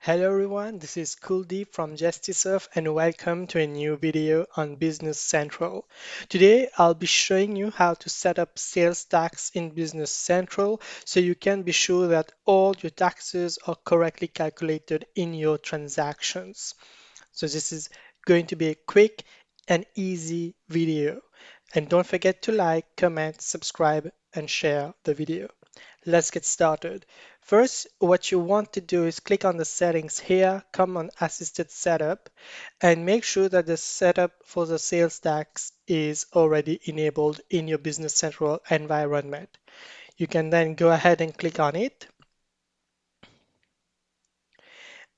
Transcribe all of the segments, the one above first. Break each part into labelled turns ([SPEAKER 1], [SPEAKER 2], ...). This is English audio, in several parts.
[SPEAKER 1] Hello everyone, this is Kuldeep from Gestisoft and welcome to a new video on Business Central. Today I'll be showing you how to set up sales tax in Business Central so you can be sure that all your taxes are correctly calculated in your transactions. So this is going to be a quick and easy video. And don't forget to like, comment, subscribe, and share the video. Let's get started. First, what you want to do is click on the settings here, come on assisted setup, and make sure that the setup for the sales tax is already enabled in your Business Central environment. You can then go ahead and click on it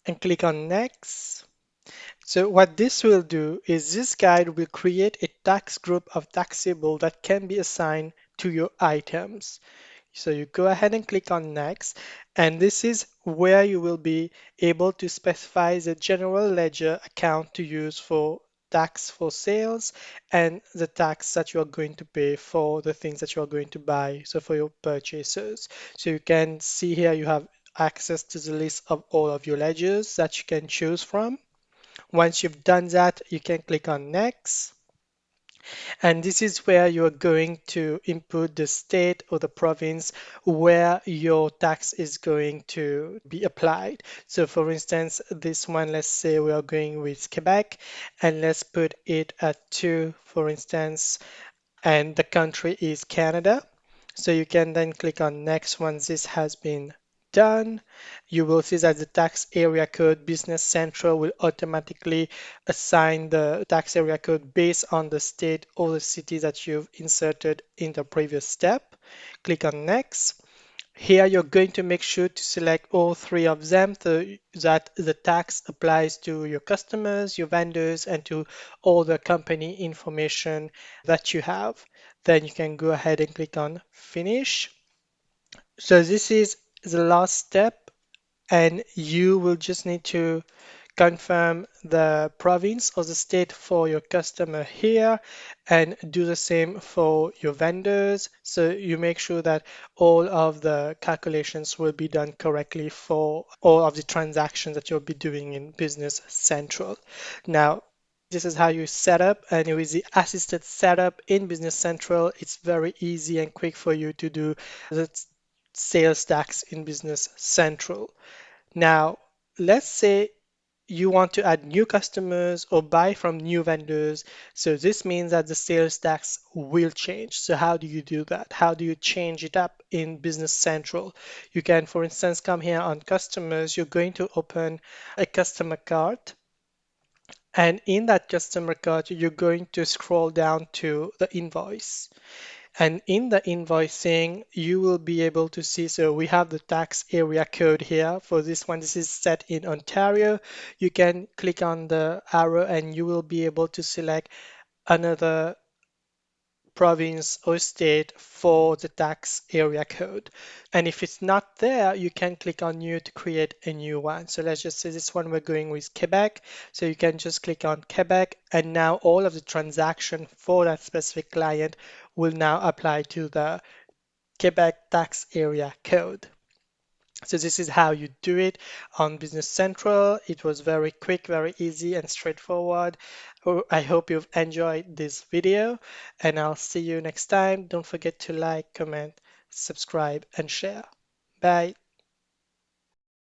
[SPEAKER 1] and click on next. So what this will do is this guide will create a tax group of taxable that can be assigned to your items. So you go ahead and click on next, and this is where you will be able to specify the general ledger account to use for tax for sales and the tax that you are going to pay for the things that you are going to buy, so for your purchases. So you can see here you have access to the list of all of your ledgers that you can choose from. Once you've done that, you can click on next. And this is where you're going to input the state or the province where your tax is going to be applied. So for instance, this one, let's say we are going with Quebec, and let's put it at 2, for instance, and the country is Canada. So you can then click on next once this has been done. You will see that the tax area code Business Central will automatically assign the tax area code based on the state or the city that you've inserted in the previous step. Click on next. Here you're going to make sure to select all three of them so that the tax applies to your customers, your vendors, and to all the company information that you have. Then you can go ahead and click on Finish. So this is the last step, and you will just need to confirm the province or the state for your customer here and do the same for your vendors. So you make sure that all of the calculations will be done correctly for all of the transactions that you'll be doing in Business Central. Now, this is how you set up, and with the assisted setup in Business Central, it's very easy and quick for you to do the sales tax in Business Central. Now, let's say you want to add new customers or buy from new vendors. So this means that the sales tax will change. So how do you do that? How do you change it up in Business Central? You can, for instance, come here on customers. You're going to open a customer card. And in that customer card, you're going to scroll down to the invoice. And in the invoicing, you will be able to see, so we have the tax area code here. For this one, this is set in Ontario. You can click on the arrow and you will be able to select another province or state for the tax area code. And if it's not there, you can click on new to create a new one. So let's just say this one we're going with Quebec. So you can just click on Quebec, and now all of the transaction for that specific client will now apply to the Quebec tax area code. So this is how you do it on Business Central. It was very quick, very easy and straightforward. I hope you've enjoyed this video, and I'll see you next time. Don't forget to like, comment, subscribe, and share. Bye.